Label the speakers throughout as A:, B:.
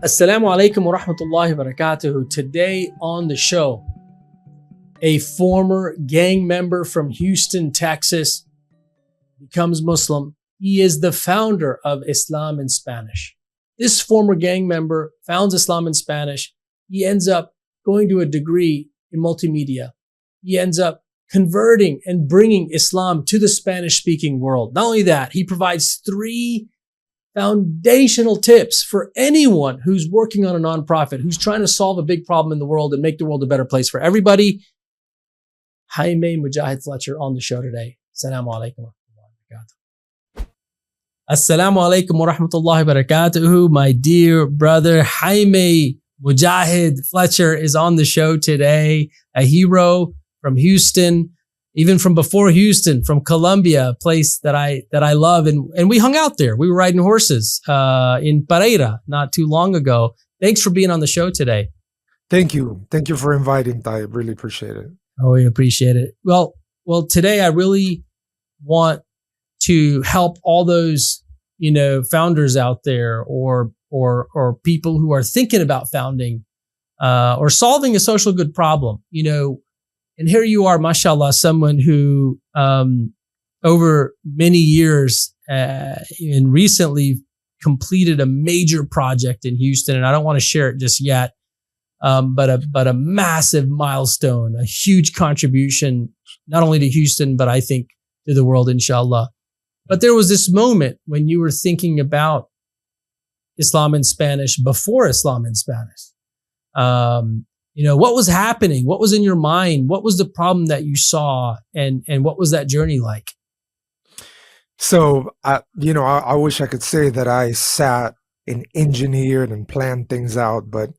A: Assalamu alaikum wa rahmatullahi wa barakatuhu. Today on the show, a former gang member from Houston, Texas, becomes Muslim. He is the founder of Islam in Spanish. This former gang member founds Islam in Spanish. He ends up going to a degree in multimedia. He ends up converting and bringing Islam to the Spanish-speaking world. Not only that, he provides 3 foundational tips for anyone who's working on a nonprofit, who's trying to solve a big problem in the world and make the world a better place for everybody. Jaime Mujahid Fletcher on the show today. Assalamu alaikum wa rahmatullahi wa barakatuh. Assalamu alaikum wa rahmatullahi wa barakatuhu. My dear brother Jaime Mujahid Fletcher is on the show today. A hero from Houston, even from before Houston, from Colombia, a place that I love. And we hung out there. We were riding horses in Pereira not too long ago. Thanks for being on the show today.
B: Thank you. Thank you for inviting, Tayyab. Really appreciate it.
A: Oh, we appreciate it. Well, today I really want to help all those, founders out there or people who are thinking about founding or solving a social good problem, And here you are, mashallah, someone who over many years and recently completed a major project in Houston. And I don't want to share it just yet, but a massive milestone, a huge contribution, not only to Houston, but I think to the world, inshallah. But there was this moment when you were thinking about Islam in Spanish before Islam in Spanish. What was happening? What was in your mind? What was the problem that you saw? And what was that journey like?
B: So, I wish I could say that I sat and engineered and planned things out, but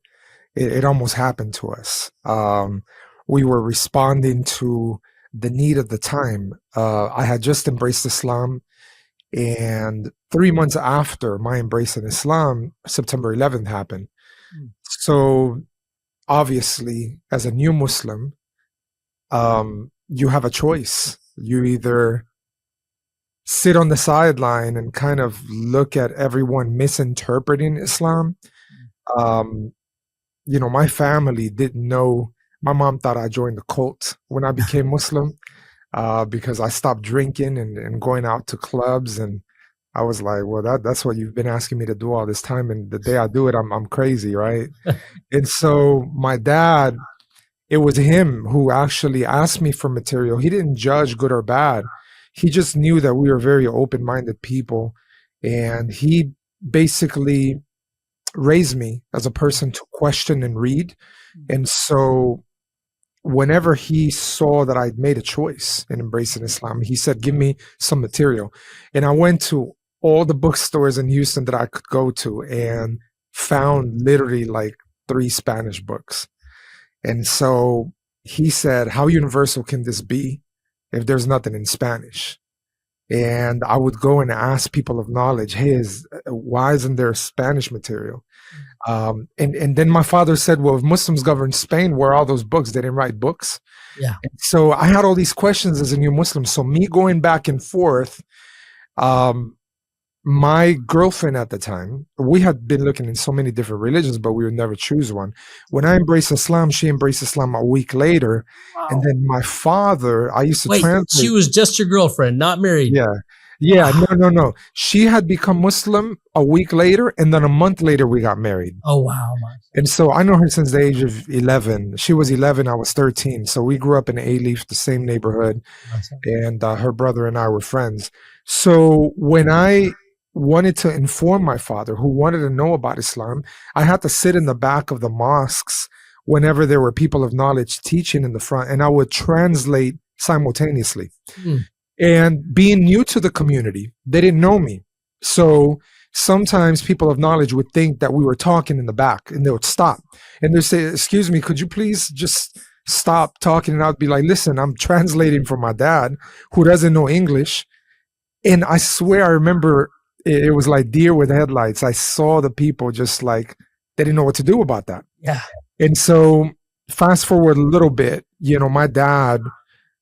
B: it almost happened to us. We were responding to the need of the time. I had just embraced Islam, and 3 months after my embrace in Islam, September 11th happened. So, obviously, as a new Muslim, you have a choice. You either sit on the sideline and kind of look at everyone misinterpreting Islam. My family didn't know. My mom thought I joined the cult when I became Muslim because I stopped drinking and going out to clubs. And I was like, well, that's what you've been asking me to do all this time. And the day I do it, I'm crazy, right? And so my dad, it was him who actually asked me for material. He didn't judge good or bad. He just knew that we were very open-minded people. And he basically raised me as a person to question and read. And so whenever he saw that I'd made a choice in embracing Islam, he said, give me some material. And I went to all the bookstores in Houston that I could go to and found literally like 3 Spanish books. And so he said, how universal can this be if there's nothing in Spanish? And I would go and ask people of knowledge, hey, why isn't there Spanish material? And then my father said, well, if Muslims governed Spain, where are all those books? They didn't write books.
A: Yeah.
B: And so I had all these questions as a new Muslim. So me going back and forth, my girlfriend at the time, we had been looking in so many different religions, but we would never choose one. When I embraced Islam, she embraced Islam a week later. Wow. And then my father, I used to translate.
A: She was just your girlfriend, not married.
B: Yeah. No. She had become Muslim a week later, and then a month later we got married.
A: Oh, wow.
B: And so I know her since the age of 11. She was 11, I was 13. So we grew up in A-Leaf, the same neighborhood, and her brother and I were friends. So when I wanted to inform my father, who wanted to know about Islam, I had to sit in the back of the mosques whenever there were people of knowledge teaching in the front, and I would translate simultaneously. And being new to the community, they didn't know me. So sometimes people of knowledge would think that we were talking in the back, and they would stop. And they'd say, excuse me, could you please just stop talking? And I'd be like, listen, I'm translating for my dad who doesn't know English. And I swear I remember it was like deer with headlights. I saw the people just like, they didn't know what to do about that.
A: Yeah.
B: And so fast forward a little bit, my dad,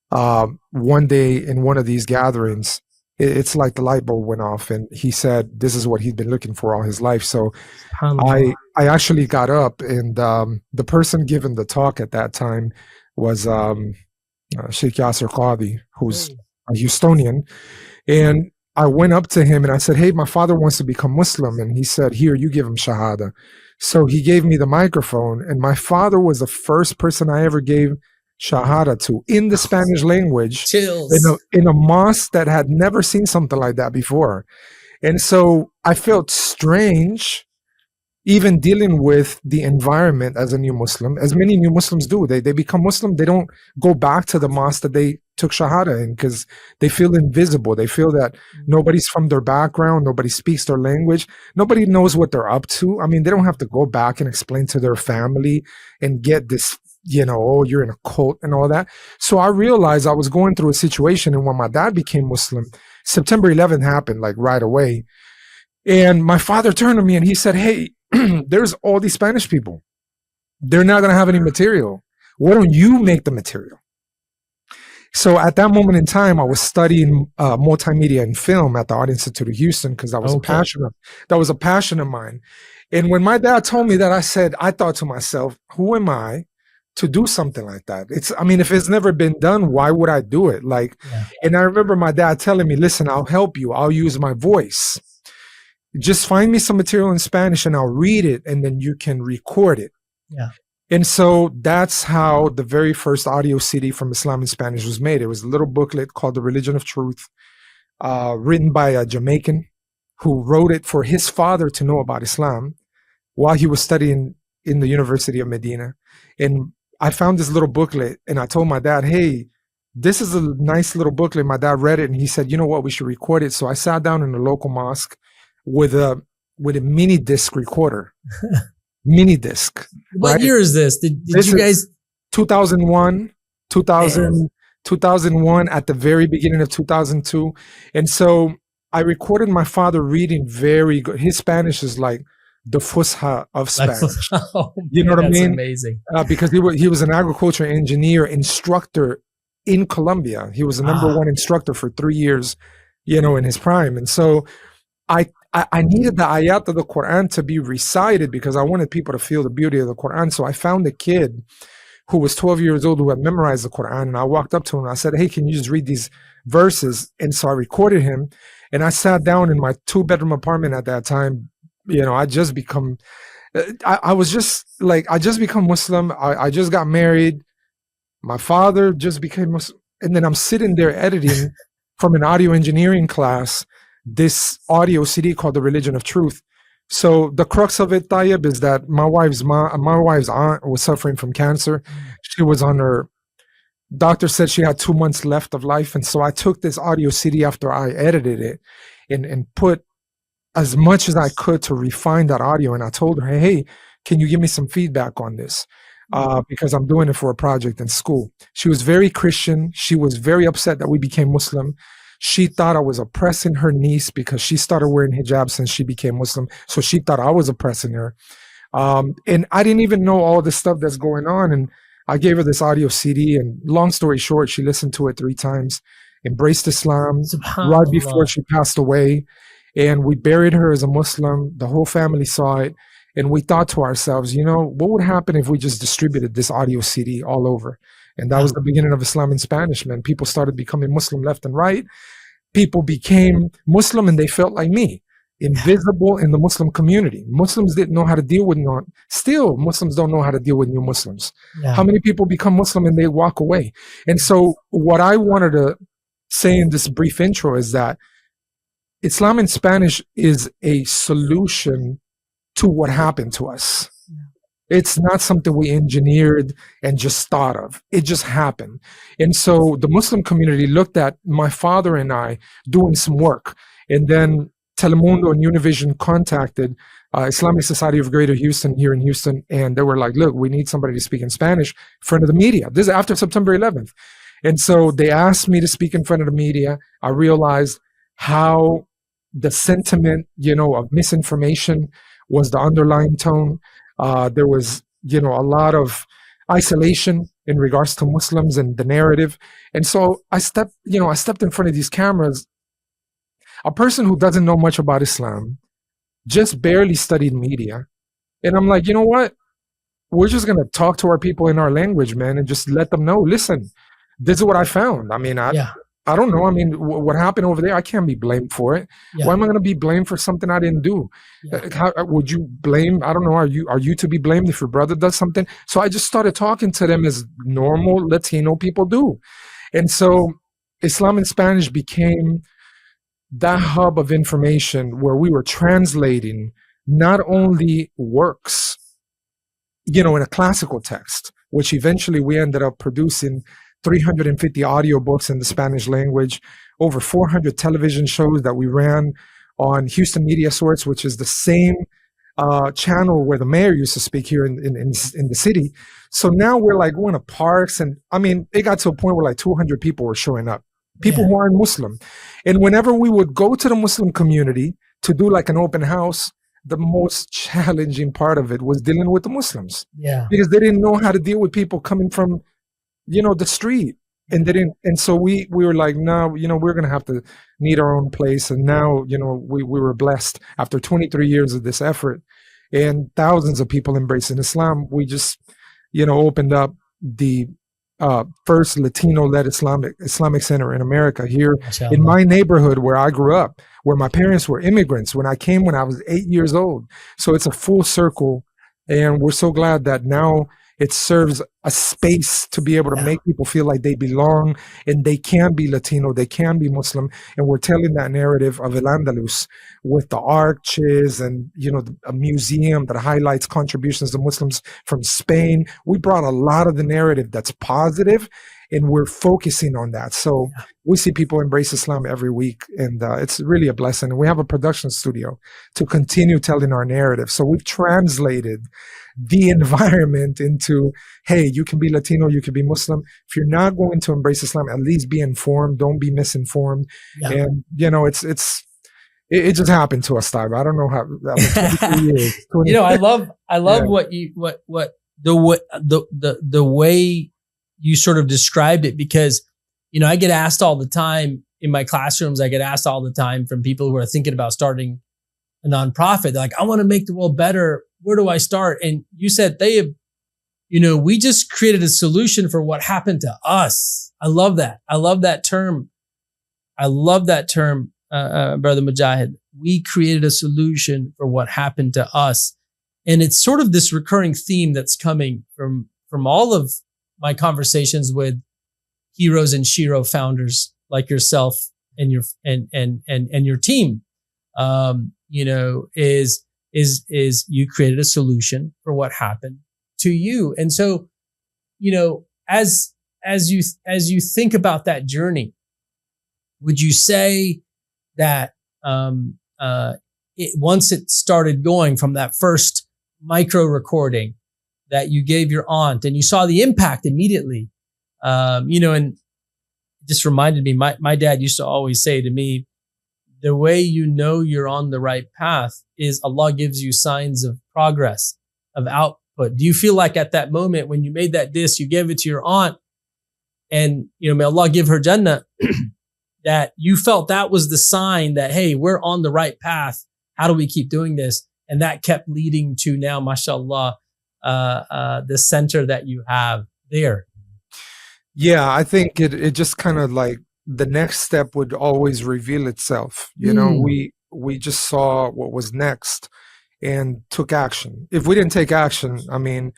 B: one day in one of these gatherings, it's like the light bulb went off, and he said this is what he'd been looking for all his life. So
A: SubhanAllah.
B: I actually got up, and the person giving the talk at that time was Sheikh Yasser Qadi, who's a Houstonian. And I went up to him and I said, hey, my father wants to become Muslim. And he said, here, you give him Shahada. So he gave me the microphone, and my father was the first person I ever gave Shahada to in the Spanish language,
A: Chills.
B: in a mosque that had never seen something like that before. And so I felt strange even dealing with the environment as a new Muslim, as many new Muslims do. They become Muslim, they don't go back to the mosque that they took Shahada in because they feel invisible. They feel that nobody's from their background, nobody speaks their language, nobody knows what they're up to. I mean, they don't have to go back and explain to their family and get this, oh, you're in a cult and all that. So I realized I was going through a situation, and when my dad became Muslim, September 11th happened like right away. And my father turned to me and he said, hey, there's all these Spanish people. They're not going to have any material. Why don't you make the material? So at that moment in time, I was studying multimedia and film at the Art Institute of Houston because that was a passion of mine. And when my dad told me that, I thought to myself, who am I to do something like that? If it's never been done, why would I do it? And I remember my dad telling me, listen, I'll help you. I'll use my voice. Just find me some material in Spanish and I'll read it, and then you can record it.
A: Yeah.
B: And so that's how the very first audio CD from Islam in Spanish was made. It was a little booklet called The Religion of Truth, written by a Jamaican who wrote it for his father to know about Islam while he was studying in the University of Medina. And I found this little booklet and I told my dad, hey, this is a nice little booklet. My dad read it and he said, you know what, we should record it. So I sat down in a local mosque with a mini disc recorder. Mini disc.
A: What year is this? Did you guys?
B: 2001, 2001, at the very beginning of 2002. And so I recorded my father reading very good. His Spanish is like the Fusha of Spanish. You know what I mean?
A: That's amazing.
B: Because he was an agriculture engineer instructor in Colombia. He was the number one instructor for 3 years, in his prime. And so I needed the ayat of the Quran to be recited because I wanted people to feel the beauty of the Quran. So I found a kid who was 12 years old who had memorized the Quran. And I walked up to him and I said, hey, can you just read these verses? And so I recorded him and I sat down in my 2-bedroom apartment at that time. I just become, I just become Muslim. I just got married. My father just became Muslim. And then I'm sitting there editing from an audio engineering class this audio CD called The Religion of Truth. So the crux of it, Tayyab, is that my wife's aunt was suffering from cancer. She was on her, doctor said she had 2 months left of life. And so I took this audio CD after I edited it and put as much as I could to refine that audio. And I told her, hey, can you give me some feedback on this? Because I'm doing it for a project in school. She was very Christian. She was very upset that we became Muslim. She thought I was oppressing her niece because she started wearing hijab since she became Muslim. So she thought I was oppressing her. And I didn't even know all the stuff that's going on. And I gave her this audio CD. And long story short, she listened to it 3 times, embraced Islam right before she passed away. And we buried her as a Muslim. The whole family saw it. And we thought to ourselves, what would happen if we just distributed this audio CD all over? And that was the beginning of Islam in Spanish, man. People started becoming Muslim left and right. People became Muslim and they felt like me, invisible in the Muslim community. Muslims didn't know how to deal with still Muslims don't know how to deal with new Muslims. Yeah. How many people become Muslim and they walk away? And so what I wanted to say in this brief intro is that Islam in Spanish is a solution to what happened to us. It's not something we engineered and just thought of. It just happened. And so the Muslim community looked at my father and I doing some work. And then Telemundo and Univision contacted Islamic Society of Greater Houston here in Houston. And they were like, look, we need somebody to speak in Spanish in front of the media. This is after September 11th. And so they asked me to speak in front of the media. I realized how the sentiment, of misinformation was the underlying tone. There was, a lot of isolation in regards to Muslims and the narrative. And so I stepped in front of these cameras a person who doesn't know much about Islam, just barely studied media. And I'm like, you know what? We're just going to talk to our people in our language, man, and just let them know, listen, this is what I found. I mean, I don't know. I mean, what happened over there, I can't be blamed for it. Yeah. Why am I going to be blamed for something I didn't do? Yeah. How would you blame? I don't know. Are you to be blamed if your brother does something? So I just started talking to them as normal Latino people do. And so Islam in Spanish became that hub of information where we were translating not only works, in a classical text, which eventually we ended up producing 350 audiobooks in the Spanish language, over 400 television shows that we ran on Houston Media Source, which is the same channel where the mayor used to speak here in the city. So now we're like going to parks, and I mean, it got to a point where like 200 people were showing up, people who aren't Muslim. And whenever we would go to the Muslim community to do like an open house, the most challenging part of it was dealing with the Muslims. Yeah. Because they didn't know how to deal with people coming from, the street. And they didn't, and so we were like, no, we're going to have to need our own place. And now, we were blessed after 23 years of this effort and thousands of people embracing Islam. We just, opened up the first Latino-led Islamic center in America here in my neighborhood where I grew up, where my parents were immigrants when I came when I was 8 years old. So it's a full circle. And we're so glad that now it serves a space to be able to make people feel like they belong and they can be Latino, they can be Muslim. And we're telling that narrative of Al-Andalus with the arches and, a museum that highlights contributions of Muslims from Spain. We brought a lot of the narrative that's positive, and we're focusing on that. So we see people embrace Islam every week, and it's really a blessing. And we have a production studio to continue telling our narrative. So we've translated the environment into, hey, you can be Latino, you can be Muslim. If you're not going to embrace Islam, at least be informed. Don't be misinformed. Yeah. And it just happened to us, Tayyab. I don't know how. 23 years.
A: I love what the way you sort of described it, because I get asked all the time in my classrooms. I get asked all the time from people who are thinking about starting a nonprofit. They're like, I want to make the world better. Where do I start? And you said, we just created a solution for what happened to us. I love that. I love that term. Brother Mujahid. We created a solution for what happened to us. And it's sort of this recurring theme that's coming from all of my conversations with heroes and Shiro founders like yourself and your team. Is you created a solution for what happened to you. And so, as you think about that journey, would you say that once it started going from that first micro recording that you gave your aunt and you saw the impact immediately, and it just reminded me, my dad used to always say to me, the way you're on the right path is Allah gives you signs of progress, of output. Do you feel like at that moment when you made that disc, you gave it to your aunt and, may Allah give her Jannah, that you felt that was the sign that, hey, we're on the right path. How do we keep doing this? And that kept leading to now, mashallah, the center that you have there.
B: Yeah, I think it just kind of like the next step would always reveal itself. We just saw what was next and took action. If we didn't take action, I mean,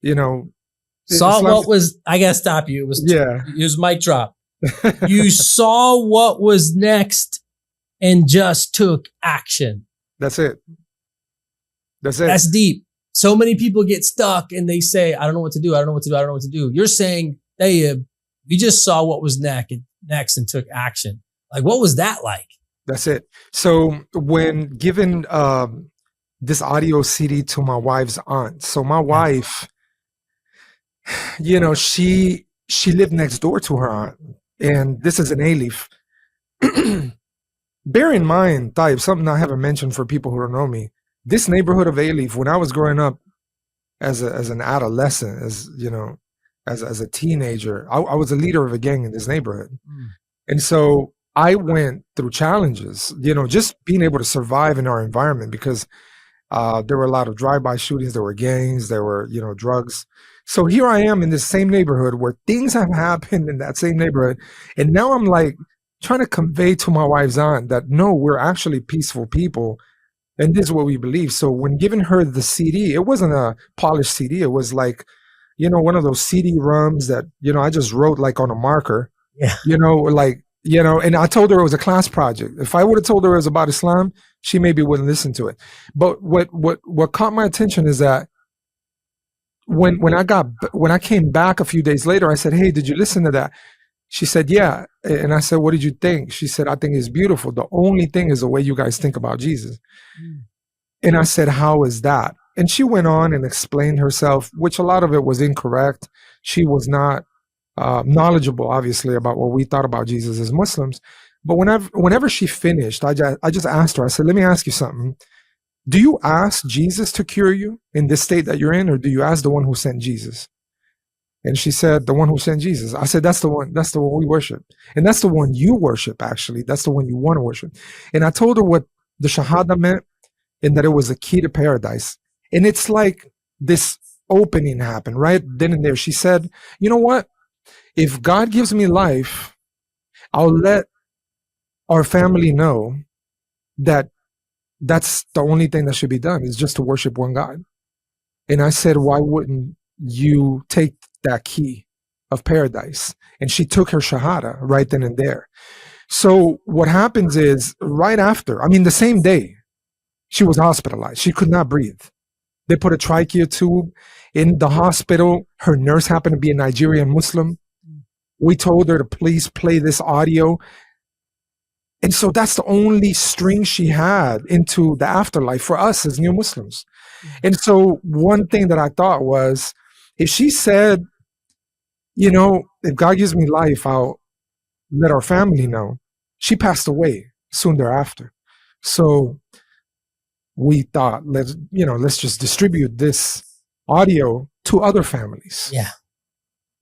A: what was, I gotta stop you. It was mic drop. You saw what was next and just took action.
B: That's it.
A: That's deep. So many people get stuck and they say, I don't know what to do. I don't know what to do. I don't know what to do. You're saying, Tayyab, we just saw what was next and took action. Like, what was that like?
B: That's it. So when given this audio CD to my wife's aunt, so my wife, she lived next door to her aunt, and this is an Alif. Bear in mind, Tayyab, something I haven't mentioned for people who don't know me. This neighborhood of Alif, when I was growing up as an adolescent, as a teenager, I was a leader of a gang in this neighborhood. And so I went through challenges, just being able to survive in our environment because there were a lot of drive-by shootings, there were gangs, there were, drugs. So here I am in this same neighborhood where things have happened in that same neighborhood. And now I'm like trying to convey to my wife's aunt that no, we're actually peaceful people. And this is what we believe. So when giving her the CD, it wasn't a polished CD. It was like, one of those CD-ROMs that, I just wrote like on a marker,
A: Yeah.
B: And I told her it was a class project. If I would have told her it was about Islam, she maybe wouldn't listen to it. But what caught my attention is that when I came back a few days later, I said, "Hey, did you listen to that?" She said, "Yeah." And I said, "What did you think?" She said, "I think it's beautiful. The only thing is the way you guys think about Jesus." And I said, "How is that?" And she went on and explained herself, which a lot of it was incorrect. She was not knowledgeable, obviously, about what we thought about Jesus as Muslims. But whenever she finished, I just asked her, I said, "Let me ask you something. Do you ask Jesus to cure you in this state that you're in, or do you ask the one who sent Jesus?" And she said, "The one who sent Jesus." I said, that's the one we worship. And that's the one you worship, actually. That's the one you want to worship. And I told her what the Shahada meant and that it was a key to paradise. And it's like this opening happened right then and there. She said, "You know what? If God gives me life, I'll let our family know that that's the only thing that should be done is just to worship one God." And I said, "Why wouldn't you take that key of paradise?" And she took her Shahada right then and there. So what happens is right after, the same day, she was hospitalized. She could not breathe. They put a trachea tube in the hospital. Her nurse happened to be a Nigerian Muslim. We told her to please play this audio. And so that's the only string she had into the afterlife for us as new Muslims. And so one thing that I thought was, if she said, if God gives me life, I'll let our family know. She passed away soon thereafter. So we thought, let's just distribute this audio to other families.
A: Yeah.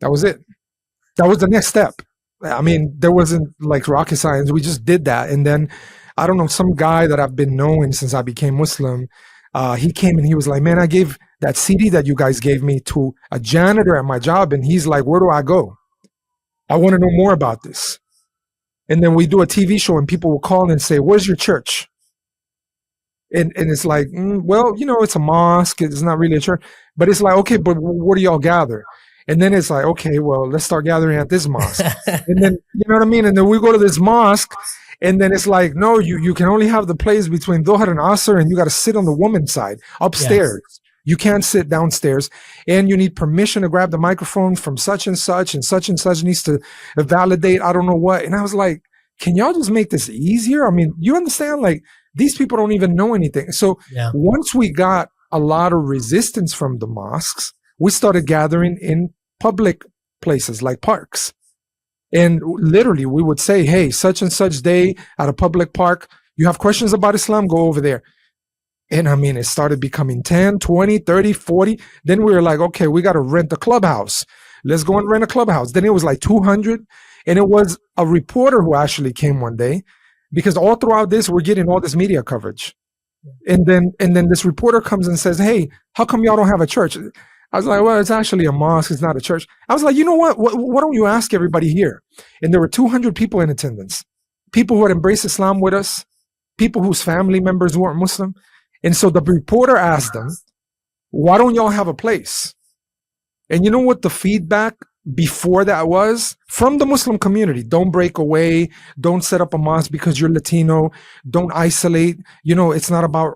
B: That was it. That was the next step. There wasn't like rocket science. We just did that. And then, I don't know, some guy that I've been knowing since I became Muslim, he came and he was like, "Man, I gave that CD that you guys gave me to a janitor at my job." And he's like, "Where do I go? I want to know more about this." And then we do a TV show and people will call and say, "Where's your church?" And it's like, well, it's a mosque. It's not really a church. But it's like, okay, but where do y'all gather? And then it's like, okay, well, let's start gathering at this mosque. And then, you know what I mean? And then we go to this mosque, and then it's like, no, you can only have the place between Dhuhr and Asr, and you got to sit on the woman's side upstairs. Yes. You can't sit downstairs, and you need permission to grab the microphone from such and such needs to validate I don't know what. And I was like, can y'all just make this easier? You understand? Like, these people don't even know anything. So once we got a lot of resistance from the mosques, we started gathering in public places like parks. And literally we would say, "Hey, such and such day at a public park, you have questions about Islam, go over there." And it started becoming 10, 20, 30, 40. Then we were like, okay, we got to rent a clubhouse. Let's go and rent a clubhouse. Then it was like 200. And it was a reporter who actually came one day, because all throughout this, we're getting all this media coverage. And then this reporter comes and says, "Hey, how come y'all don't have a church?" I was like, "Well, it's actually a mosque. It's not a church." I was like, "You know what? Why don't you ask everybody here?" And there were 200 people in attendance, people who had embraced Islam with us, people whose family members weren't Muslim. And so the reporter asked them, "Why don't y'all have a place?" And you know what the feedback before that was? From the Muslim community: "Don't break away. Don't set up a mosque because you're Latino. Don't isolate. It's not about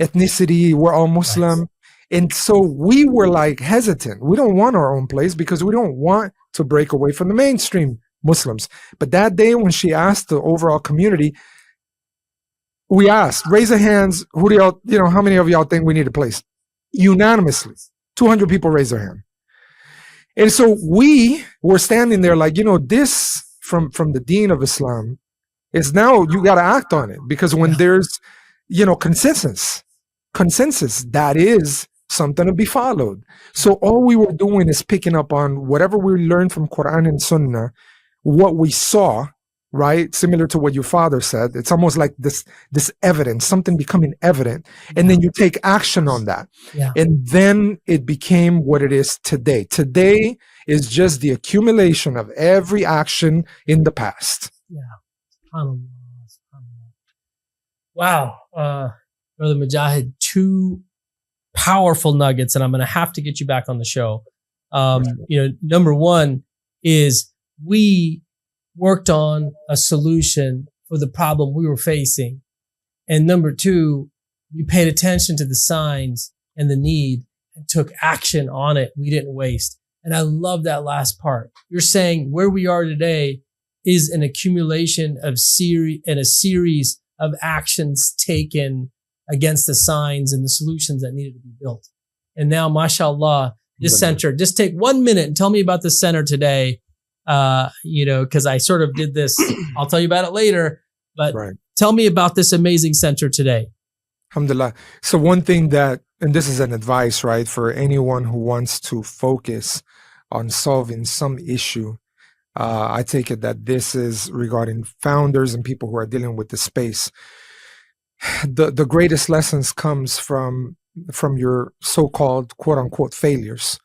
B: ethnicity. We're all Muslim." Right. And so we were like hesitant. We don't want our own place because we don't want to break away from the mainstream Muslims. But that day when she asked the overall community, we asked, raise of hands, who do y'all, how many of y'all think we need a place? Unanimously, 200 people raised their hand. And so we were standing there like, this from the Deen of Islam is now, you got to act on it, because when there's, consensus, that is something to be followed. So all we were doing is picking up on whatever we learned from Quran and Sunnah, what we saw, right? Similar to what your father said. It's almost like this evidence, something becoming evident, and then you take action on that.
A: Yeah.
B: And then it became what it is today. Today is just the accumulation of every action in the past.
A: Yeah. SubhanAllah. Wow. Brother Mujahid, two powerful nuggets, and I'm going to have to get you back on the show. Number one is we worked on a solution for the problem we were facing. And number two, we paid attention to the signs and the need and took action on it. We didn't waste. And I love that last part. You're saying where we are today is an accumulation of a series of actions taken against the signs and the solutions that needed to be built. And now, mashallah, this center, just take 1 minute and tell me about this center today. Because I sort of did this. I'll tell you about it later, but tell me about this amazing center today.
B: Alhamdulillah. So one thing that, and this is an advice, right, for anyone who wants to focus on solving some issue, I take it that this is regarding founders and people who are dealing with the space. The greatest lessons comes from your so-called quote unquote failures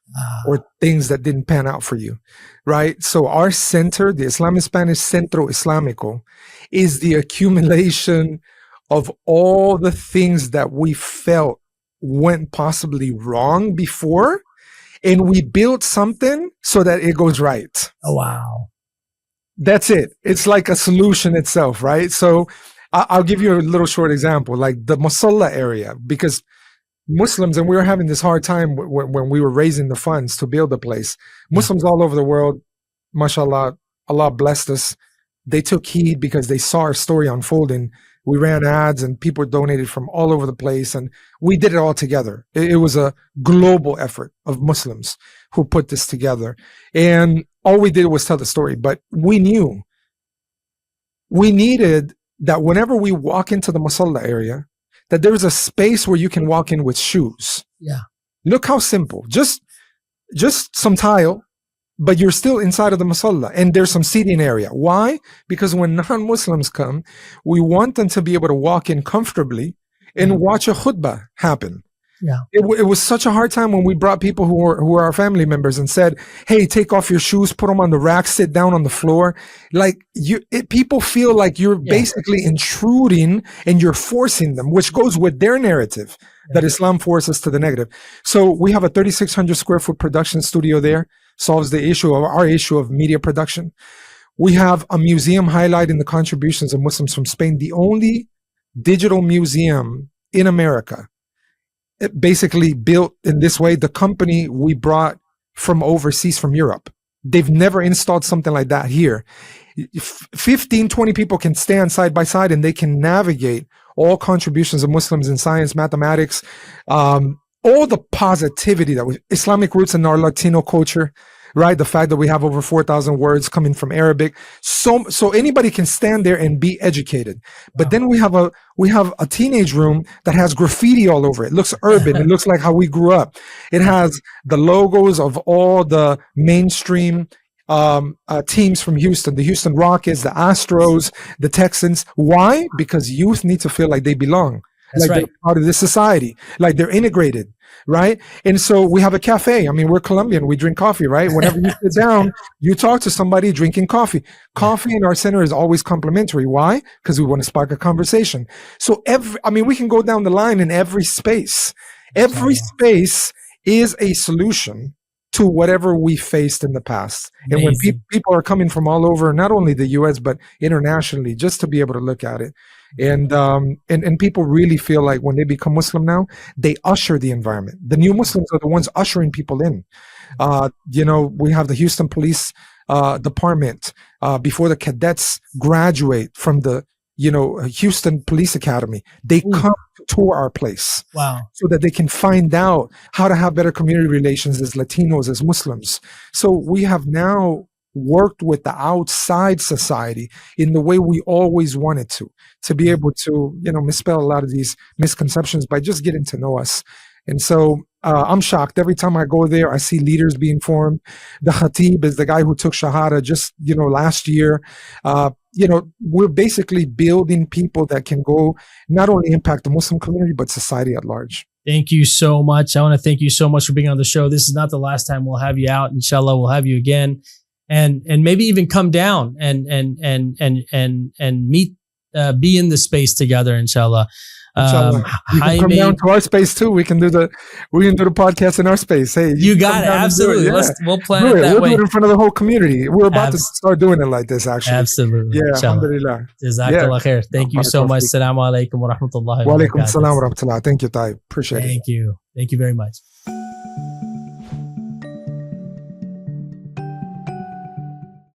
B: or things that didn't pan out for you, right? So our center, the Islamic Spanish Centro Islámico, is the accumulation of all the things that we felt went possibly wrong before, and we built something so that it goes right.
A: Oh, wow.
B: That's it. It's like a solution itself, right? So I'll give you a little short example, like the Musalla area, because Muslims, and we were having this hard time when we were raising the funds to build the place. Muslims all over the world, mashallah, Allah blessed us. They took heed because they saw our story unfolding. We ran ads and people donated from all over the place, and we did it all together. It was a global effort of Muslims who put this together. And all we did was tell the story, but we knew we needed that whenever we walk into the Musalla area, that there is a space where you can walk in with shoes.
A: Yeah.
B: Look how simple. Just some tile, but you're still inside of the Musalla, and there's some seating area. Why? Because when non-Muslims come, we want them to be able to walk in comfortably and watch a khutbah happen.
A: Yeah.
B: It was such a hard time when we brought people who were our family members and said, hey, take off your shoes, put them on the rack, sit down on the floor. Like people feel like you're basically intruding and you're forcing them, which goes with their narrative that Islam forces to the negative. So we have a 3,600 square foot production studio there, solves the issue of our issue of media production. We have a museum highlighting the contributions of Muslims from Spain, the only digital museum in America. It basically built in this way. The company we brought from overseas, from Europe, they've never installed something like that here. 15, 20 people can stand side by side and they can navigate all contributions of Muslims in science, mathematics, all the positivity that was Islamic roots in our Latino culture, right? The fact that we have over 4,000 words coming from Arabic. So anybody can stand there and be educated. But then we have a teenage room that has graffiti all over it. It looks urban. It looks like how we grew up. It has the logos of all the mainstream teams from Houston, the Houston Rockets, the Astros, the Texans. Why? Because youth need to feel like they belong.
A: That's
B: like they're part of this society, like they're integrated, right? And so we have a cafe. I mean, we're Colombian. We drink coffee, right? Whenever you sit down, you talk to somebody drinking coffee. Coffee in our center is always complimentary. Why? Because we want to spark a conversation. So we can go down the line in every space. Every space is a solution to whatever we faced in the past. And when people are coming from all over, not only the US, but internationally, just to be able to look at it. And people really feel like when they become Muslim now, they usher the environment. The new Muslims are the ones ushering people in. We have the Houston Police Department before the cadets graduate from the Houston Police Academy. They come to tour our place.
A: Wow.
B: So that they can find out how to have better community relations as Latinos, as Muslims. So we have now worked with the outside society in the way we always wanted to be able to, misspell a lot of these misconceptions by just getting to know us. And so I'm shocked. Every time I go there, I see leaders being formed. The Khatib is the guy who took Shahada just, last year. we're basically building people that can go not only impact the Muslim community, but society at large.
A: Thank you so much. I want to thank you so much for being on the show. This is not the last time we'll have you out. Inshallah, we'll have you again, and maybe even come down and meet, be in the space together. Inshallah.
B: You can come down to our space too. We can do the podcast in our space. Hey,
A: you got it. Absolutely. We'll plan it that way.
B: We'll do it in front of the whole community. We're about to start doing it like this, actually.
A: Absolutely.
B: Yeah. Alhamdulillah.
A: Jazakallah khair. Thank you so much. Assalamu alaikum wa rahmatullahi wa barakatuh.
B: Wa alaikum salam wa rahmatullah. Thank you, Tayyab. Appreciate it.
A: Thank you. Thank you very much.